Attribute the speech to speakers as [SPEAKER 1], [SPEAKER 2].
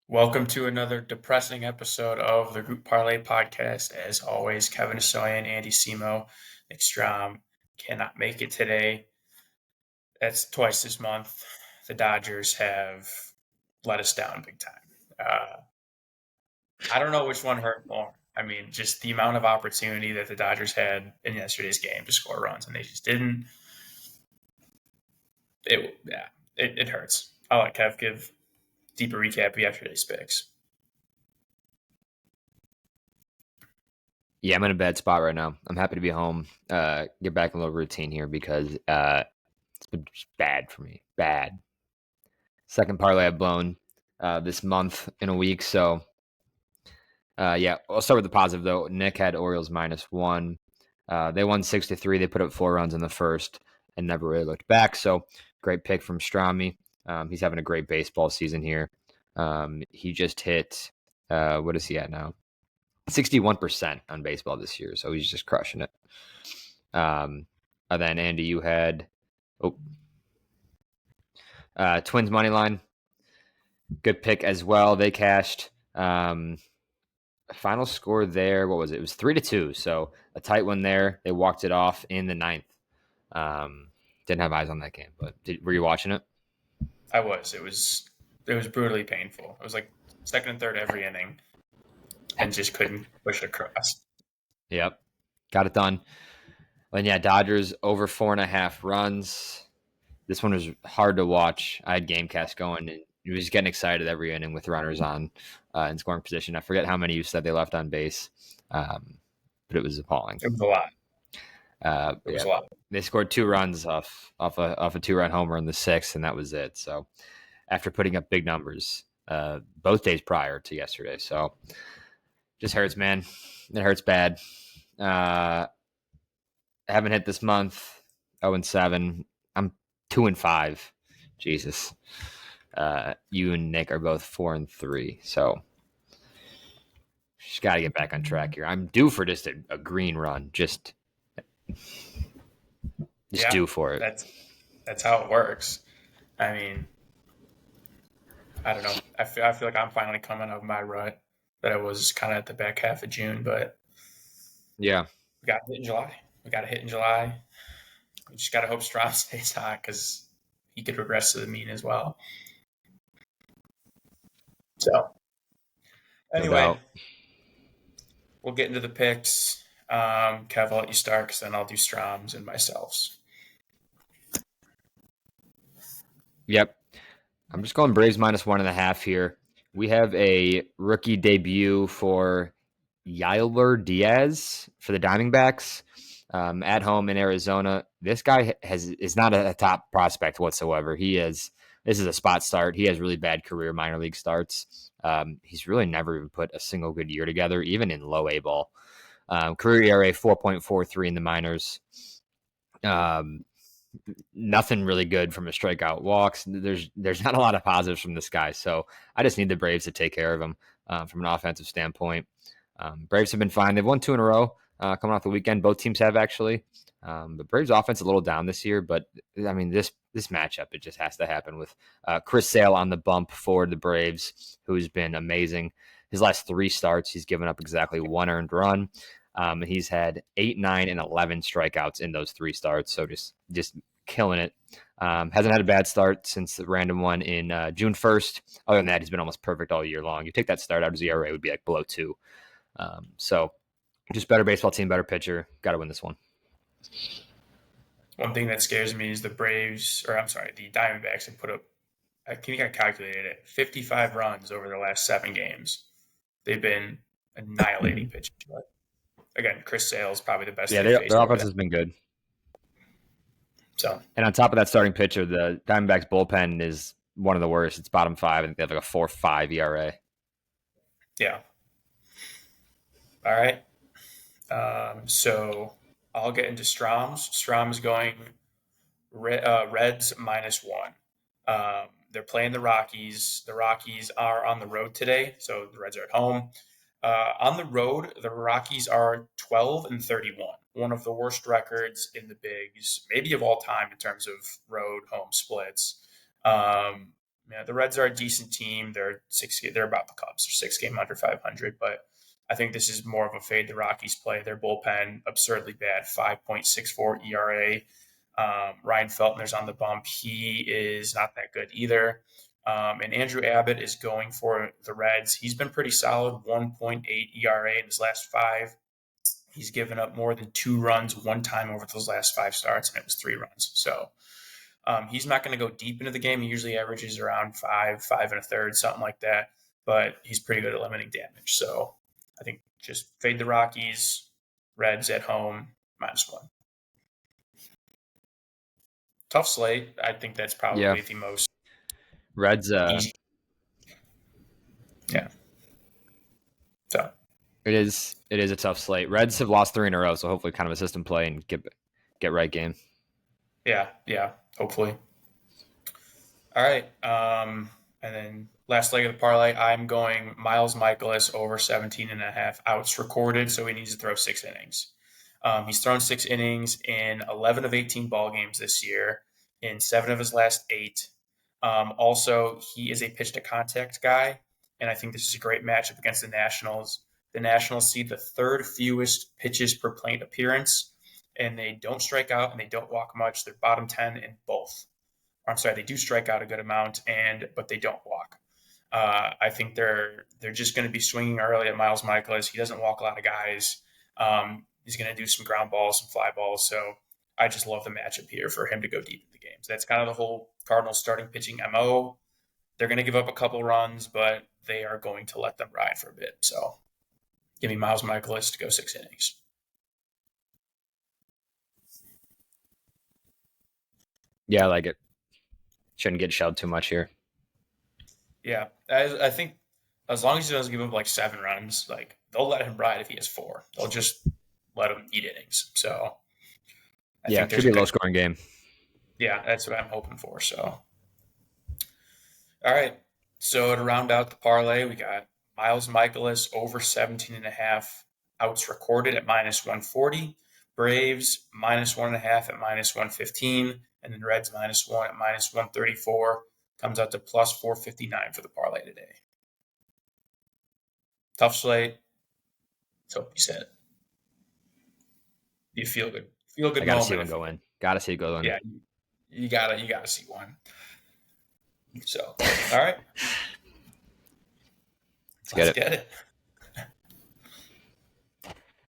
[SPEAKER 1] Welcome to another depressing episode of the Group Parlay podcast. As always, Kevin Soyan, Andy Simo, Nick Strom cannot make it today. That's twice this month. The Dodgers have let us down big time. I don't know which one hurt more. I mean, just the amount of opportunity that the Dodgers had in yesterday's game to score runs, and they just didn't. It hurts. I'll let Kev give deeper recap of yesterday's picks.
[SPEAKER 2] Yeah, I'm in a bad spot right now. I'm happy to be home. Get back in a little routine here because it's been just bad for me. Bad. Second parlay I've blown this month in a week. So, yeah, I'll start with the positive, though. Nick had Orioles -1. They won 6-3. They put up 4 runs in the first and never really looked back. So, great pick from Strami. He's having a great baseball season here. He just hit, what is he at now? 61% on baseball this year, so he's just crushing it. And then Andy, you had Twins money line, good pick as well. They cashed. Final score there, what was it? It was 3-2, so a tight one there. They walked it off in the ninth. Didn't have eyes on that game, but were you watching it?
[SPEAKER 1] I was. It was brutally painful. It was like second and third every inning, and just couldn't push it across.
[SPEAKER 2] Yep, got it done. And yeah, Dodgers over 4.5 runs. This one was hard to watch. I had GameCast going, and you was getting excited every inning with runners on in scoring position. I forget how many you said they left on base, but it was appalling.
[SPEAKER 1] It was a lot. It was a lot.
[SPEAKER 2] They scored 2 runs off a 2-run homer in the 6th, and that was it. So after putting up big numbers both days prior to yesterday, so just hurts, man. It hurts bad. Haven't hit this month. 0-7. I'm 2-5. Jesus. You and Nick are both 4-3. So just got to get back on track here. I'm due for just a green run. Just due for it.
[SPEAKER 1] That's how it works. I mean, I don't know. I feel like I'm finally coming out of my rut that I was kind of at the back half of June, but
[SPEAKER 2] yeah,
[SPEAKER 1] we got hit in July. We just got to hope Strom stays hot because he could regress to the mean as well. So, anyway, we'll get into the picks. Kev, I'll let you start because then I'll do Strom's and myself's.
[SPEAKER 2] Yep. I'm just going Braves -1.5 here. We have a rookie debut for Yylor Diaz for the Diamondbacks at home in Arizona. This guy is not a top prospect whatsoever. This is a spot start. He has really bad career minor league starts. He's really never even put a single good year together, even in low A ball. Career ERA 4.43 in the minors. Nothing really good from a strikeout walks. There's not a lot of positives from this guy. So I just need the Braves to take care of him from an offensive standpoint. Braves have been fine. They've won 2 in a row coming off the weekend. Both teams have actually. The Braves offense a little down this year, but I mean this matchup, it just has to happen with Chris Sale on the bump for the Braves, who's been amazing. His last 3 starts, he's given up exactly 1 earned run. He's had 8, 9, and 11 strikeouts in those 3 starts. So just killing it. Hasn't had a bad start since the random one in June 1st. Other than that, he's been almost perfect all year long. You take that start out, his ERA would be like below 2. So just better baseball team, better pitcher. Got to win this one.
[SPEAKER 1] One thing that scares me is the Diamondbacks have put up, I think I calculated it, 55 runs over the last 7 games. They've been annihilating pitching. But again, Chris Sale is probably the best.
[SPEAKER 2] Yeah, their offense has been good.
[SPEAKER 1] So,
[SPEAKER 2] and on top of that starting pitcher, the Diamondbacks bullpen is one of the worst. It's bottom 5. I think they have like a 4.5 ERA.
[SPEAKER 1] Yeah. All right. So I'll get into Strom's. Strom's going Reds -1. They're playing the Rockies. The Rockies are on the road today, so the Reds are at home. On the road, the Rockies are 12-31, one of the worst records in the bigs, maybe of all time in terms of road home splits. Yeah, the Reds are a decent team. They're about the Cubs. They're 6 game under 500, but I think this is more of a fade the Rockies play. Their bullpen absurdly bad, 5.64 ERA. Ryan Feltner's on the bump. He is not that good either. And Andrew Abbott is going for the Reds. He's been pretty solid, 1.8 ERA in his last five. He's given up more than 2 runs one time over those last 5 starts, and it was 3 runs. So he's not going to go deep into the game. He usually averages around 5.3, something like that. But he's pretty good at limiting damage. So I think just fade the Rockies, Reds at home, -1. Tough slate. I think that's
[SPEAKER 2] Yeah,
[SPEAKER 1] probably the most
[SPEAKER 2] Reds.
[SPEAKER 1] easy. Yeah. So
[SPEAKER 2] It is. It is a tough slate. Reds have lost 3 in a row, so hopefully, kind of a system play and get right game.
[SPEAKER 1] yeah, hopefully. All right. And then last leg of the parlay, I'm going Miles Michaelis over 17.5 outs recorded, so he needs to throw 6 innings. He's thrown 6 innings in 11 of 18 ball games this year, in 7 of his last 8. Also, he is a pitch to contact guy, and I think this is a great matchup against the Nationals. The Nationals see the third fewest pitches per plate appearance, and they don't strike out and they don't walk much. They're bottom 10 in both. I'm sorry, they do strike out a good amount, but they don't walk. I think they're just going to be swinging early at Miles Michaelis. He doesn't walk a lot of guys. He's going to do some ground balls, some fly balls. So I just love the matchup here for him to go deep in the games. That's kind of the whole Cardinals starting pitching MO. They're going to give up a couple runs, but they are going to let them ride for a bit. So give me Miles Michaelis to go 6 innings.
[SPEAKER 2] Yeah, I like it. Shouldn't get shelled too much here.
[SPEAKER 1] Yeah, I think as long as he doesn't give up like 7 runs, like they'll let him ride if he has 4. They'll just let him eat innings. So I
[SPEAKER 2] Yeah,
[SPEAKER 1] think
[SPEAKER 2] it should
[SPEAKER 1] there's
[SPEAKER 2] be
[SPEAKER 1] a
[SPEAKER 2] a low
[SPEAKER 1] good,
[SPEAKER 2] scoring game.
[SPEAKER 1] yeah, that's what I'm hoping for. So all right, so to round out the parlay, we got Miles Michaelis over 17.5 outs recorded at -140, Braves -1.5 at -115, and then Reds -1 at -134. Comes out to +459 for the parlay today. Tough slate. Let's hope you said it. You feel good. Feel
[SPEAKER 2] I
[SPEAKER 1] good
[SPEAKER 2] got to see
[SPEAKER 1] moment.
[SPEAKER 2] one go in. Got to see it go in.
[SPEAKER 1] Yeah, you gotta see one. So all right,
[SPEAKER 2] Let's get
[SPEAKER 1] let's
[SPEAKER 2] it.
[SPEAKER 1] get it.